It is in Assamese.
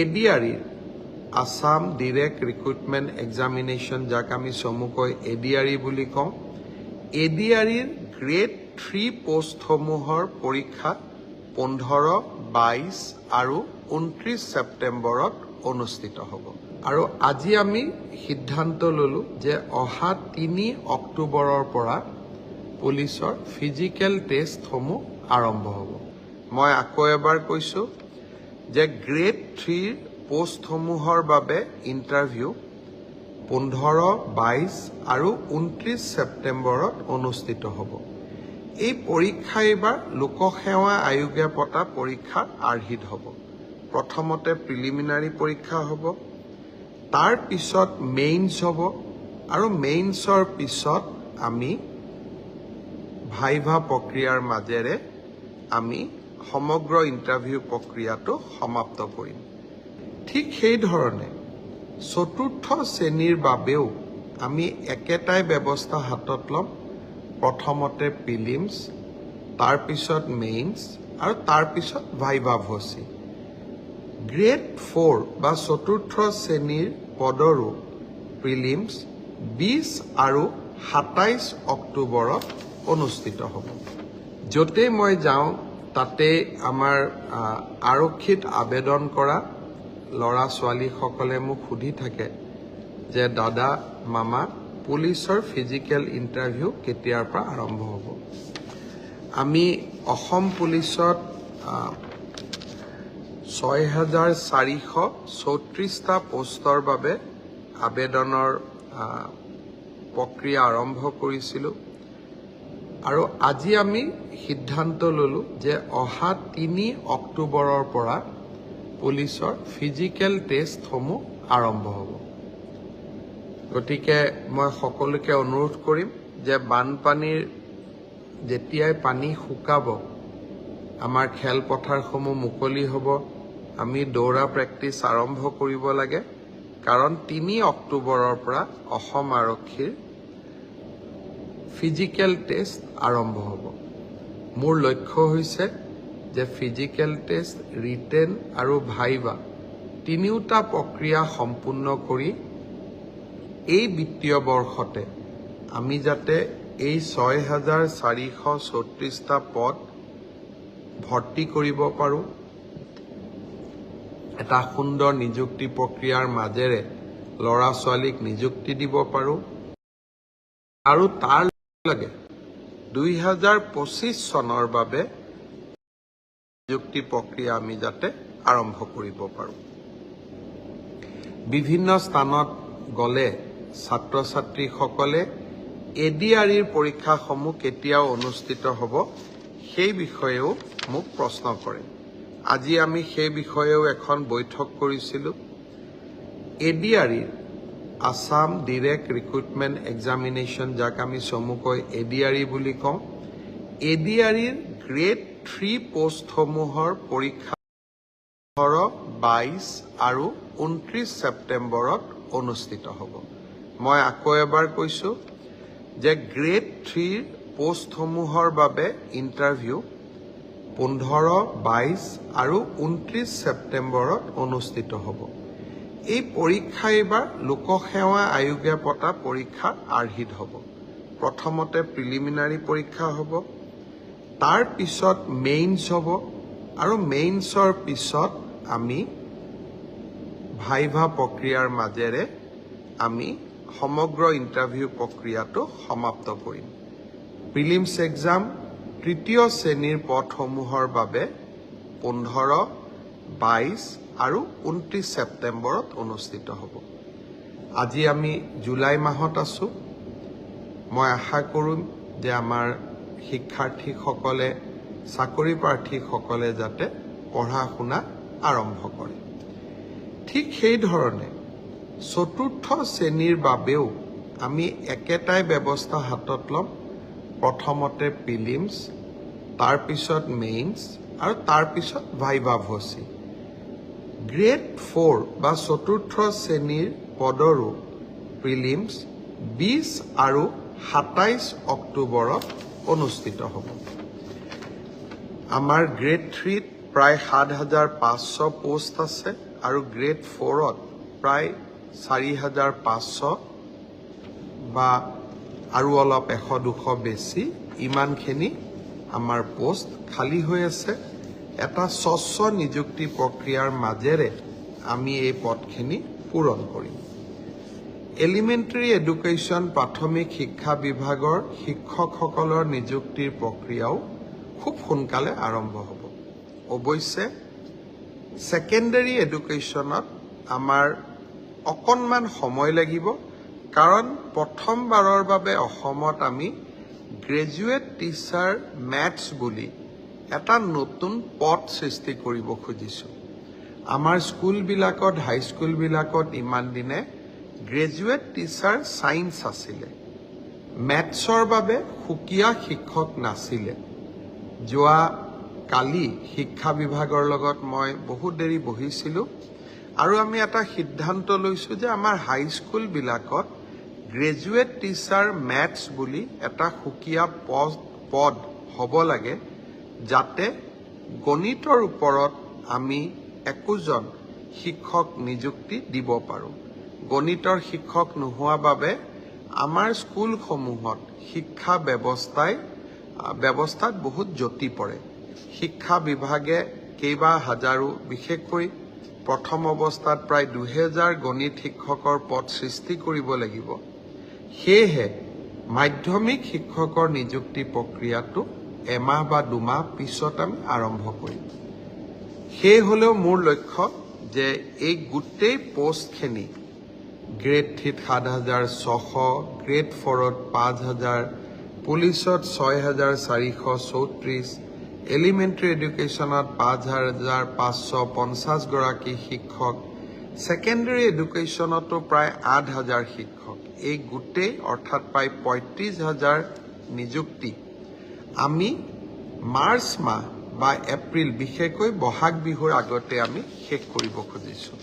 এডিআৰইৰ আসাম ডিৰেক্ট ৰিক্ৰুটমেণ্ট এক্সামিনেশ্যন যাক আমি চমুকৈ এডিআৰই বুলি কওঁ এডিআৰইৰ গ্ৰেড 3 পোষ্টসমূহৰ পৰীক্ষা 15, 22 আৰু 29 ছেপ্টেম্বৰত অনুষ্ঠিত হ'ব আৰু আজি আমি সিদ্ধান্ত ললো যে অহা 3 অক্টোবৰৰ পৰা পুলিচৰ ফিজিক্যাল টেষ্টসমূহ আৰম্ভ হ'ব মই আকৌ এবাৰ কৈছো যে গ্ৰেড 3 পোষ্টসমূহৰ বাবে ইণ্টাৰভিউ 15, 22 আৰু 29 ছেপ্টেম্বৰত অনুষ্ঠিত হ'ব এই পৰীক্ষা এবাৰ লোকসেৱা আয়োগে পতা পৰীক্ষাৰ আৰ্হিত হ'ব প্ৰথমতে প্ৰিলিমিনাৰী পৰীক্ষা হ'ব তাৰ পিছত মেইনছ হ'ব আৰু মেইনছৰ পিছত আমি ভাইভা প্ৰক্ৰিয়াৰ মাজেৰে আমি সমগ্ৰ ইণ্টাৰভিউ প্ৰক্ৰিয়াটো সমাপ্ত কৰিম ঠিক সেই ধৰণে চতুৰ্থ শ্ৰেণীৰ বাবেও আমি একেটাই ব্যৱস্থা হাতত ল'ম প্ৰথমতে প্ৰিলিমছ তাৰ পিছত মেইনছ আৰু তাৰ পিছত ভাইভা ভচি গ্ৰেড 4 বা চতুৰ্থ শ্ৰেণীৰ পদৰো প্ৰিলিমছ 20 আৰু 27 অক্টোবৰত অনুষ্ঠিত হ'ব য'তে মই যাওঁ তাতে আমাৰ আৰক্ষীত আবেদন কৰা ল'ৰা ছোৱালীসকলে মোক সুধি থাকে যে দাদা মামা পুলিচৰ ফিজিক্যাল ইণ্টাৰভিউ কেতিয়াৰ পৰা আৰম্ভ হ'ব আমি অসম পুলিচত 6434টা পোষ্টৰ বাবে আবেদনৰ প্ৰক্ৰিয়া আৰম্ভ কৰিছিলোঁ আৰু আজি আমি সিদ্ধান্ত ললো যে অহা 3 অক্টোবৰৰ পৰা পুলিচৰ ফিজিক্যাল টেষ্টসমূহ আৰম্ভ হ'ব গতিকে মই সকলোকে অনুৰোধ কৰিম যে বানপানীৰ যেতিয়াই পানী শুকাব আমাৰ খেলপথাৰসমূহ মুকলি হ'ব আমি দৌৰা প্ৰেক্টিছ আৰম্ভ কৰিব লাগে কাৰণ 3 অক্টোবৰৰ পৰা অসম আৰক্ষীৰ ফিজিক্যাল টেষ্ট আৰম্ভ হ'ব মোৰ লক্ষ্য হৈছে যে ফিজিক্যাল টেষ্ট ৰিটেন আৰু ভাইভা তিনিওটা প্ৰক্ৰিয়া সম্পূৰ্ণ কৰি এই বিত্তীয় বৰ্ষতে আমি যাতে এই 6434টা পদ ভৰ্তি কৰিব পাৰোঁ এটা সুন্দৰ নিযুক্তি প্ৰক্ৰিয়াৰ মাজেৰে ল'ৰা ছোৱালীক নিযুক্তি দিব পাৰোঁ আৰু তাৰ লগে 2025 চনৰ বাবে নিযুক্তি প্ৰক্ৰিয়া আমি যাতে আৰম্ভ কৰিব পাৰোঁ বিভিন্ন স্থানত গলে ছাত্ৰ ছাত্ৰীসকলে এডিআৰইৰ পৰীক্ষাসমূহ কেতিয়া অনুষ্ঠিত হ'ব সেই বিষয়েও মোক প্ৰশ্ন কৰে আজি আমি সেই বিষয়েও এখন বৈঠক কৰিছিলোঁ এডিআৰইৰ আসাম ডিৰেক্ট ৰিক্ৰুটমেণ্ট এক্সামিনেশ্যন যাক আমি চমুকৈ এডিআৰই বুলি কওঁ এডিআৰইৰ গ্ৰেড 3 পোষ্টসমূহৰ পৰীক্ষা 15, 22 আৰু 29 ছেপ্টেম্বৰত অনুষ্ঠিত হ'ব মই আকৌ এবাৰ কৈছো যে গ্ৰেড 3 পোষ্টসমূহৰ বাবে ইণ্টাৰভিউ 15, 22 আৰু 29 ছেপ্টেম্বৰত অনুষ্ঠিত হ'ব এই পৰীক্ষা এবাৰ লোকসেৱা আয়োগে পতা পৰীক্ষাৰ আৰ্হিত হ'ব প্ৰথমতে প্ৰিলিমিনাৰী পৰীক্ষা হ'ব তাৰ পিছত মেইনছ হ'ব আৰু মেইনছৰ পিছত আমি ভাইভা প্ৰক্ৰিয়াৰ মাজেৰে আমি সমগ্ৰ ইণ্টাৰভিউ প্ৰক্ৰিয়াটো সমাপ্ত কৰিম প্ৰিলিমছ এক্সাম তৃতীয় শ্ৰেণীৰ পদসমূহৰ বাবে 15, 22 আৰু 29 ছেপ্টেম্বৰত অনুষ্ঠিত হ'ব আজি আমি জুলাই মাহত আছো মই আশা কৰিম যে আমাৰ শিক্ষাৰ্থীসকলে চাকৰি প্ৰাৰ্থীসকলে যাতে পঢ়া শুনা আৰম্ভ কৰে ঠিক সেই ধৰণে চতুৰ্থ শ্ৰেণীৰ বাবেও আমি একেটাই ব্যৱস্থা হাতত ল'ম প্ৰথমতে প্ৰিলিমছ তাৰ পিছত মেইনছ আৰু তাৰ পিছত ভাইভা ভচি গ্ৰেড 4 বা চতুৰ্থ শ্ৰেণীৰ পদৰো প্ৰিলিমছ 20 আৰু 27 অক্টোবৰত অনুষ্ঠিত হ'ব আমাৰ গ্ৰেড 3 প্ৰায় 7500 পোষ্ট আছে আৰু গ্ৰেড 4ত প্ৰায় 4,500 বা আৰু অলপ 100-200 বেছি ইমানখিনি আমাৰ পোষ্ট খালী হৈ আছে। এটা স্বচ্ছ নিযুক্তি প্ৰক্ৰিয়াৰ মাজেৰে আমি এই পদখিনি পূৰণ কৰিম। এলিমেণ্টাৰী এডুকেশ্যন প্ৰাথমিক শিক্ষা বিভাগৰ শিক্ষকসকলৰ নিযুক্তিৰ প্ৰক্ৰিয়াও খুব সোনকালে আৰম্ভ হ'ব। অৱশ্যে ছেকেণ্ডাৰী এডুকেশ্যনত আমাৰ অকণমান সময় লাগিব, কাৰণ প্ৰথমবাৰৰ বাবে অসমত আমি গ্ৰেজুৱেট টিচাৰ মেথছ বুলি এটা নতুন পদ সৃষ্টি কৰিব খুজিছোঁ। আমাৰ স্কুলবিলাকত, হাইস্কুলবিলাকত ইমান দিনে গ্ৰেজুৱেট টিচাৰ ছায়েন্স আছিলে, মেথছৰ বাবে সুকীয়া শিক্ষক নাছিলে। যোৱা কালি শিক্ষা বিভাগৰ লগত মই বহুত দেৰি বহিছিলোঁ আৰু আমি এটা সিদ্ধান্ত লৈছোঁ যে আমাৰ হাইস্কুলবিলাকত গ্ৰেজুৱেট টিচাৰ মেথছ বুলি এটা সুকীয়া পদ হ'ব লাগে, যাতে গণিতৰ ওপৰত আমি একোজন শিক্ষক নিযুক্তি দিব পাৰোঁ। গণিতৰ শিক্ষক নোহোৱা বাবে আমাৰ স্কুলসমূহত শিক্ষা ব্যৱস্থাত বহুত জটি পৰে। শিক্ষা বিভাগে কেইবা হাজাৰো, বিশেষকৈ প্ৰথম অৱস্থাত প্ৰায় 2000 গণিত শিক্ষকৰ পদ সৃষ্টি কৰিব লাগিব। সেয়েহে মাধ্যমিক শিক্ষকৰ নিযুক্তি প্ৰক্ৰিয়াটো এমাহ বা 2 মাহ পিছত আমি আৰম্ভ কৰিম। সেই হ'লেও মোৰ লক্ষ্য যে এই গোটেই পোষ্টখিনি গ্ৰেড 3ত 7,600, গ্ৰেড 4ত 5,000, পুলিচত 6,434, এলিমেণ্টাৰী এডুকেশ্যনত 5,550 গৰাকী শিক্ষক, ছেকেণ্ডাৰী এডুকেশ্যনতো প্ৰায় 8,000 শিক্ষক, এই গোটেই অৰ্থাৎ প্ৰায় 35,000 নিযুক্তি আমি মাৰ্চ মাহ বা এপ্ৰিল, বিশেষকৈ বহাগ বিহুৰ আগতে আমি শেষ কৰিব খুজিছোঁ।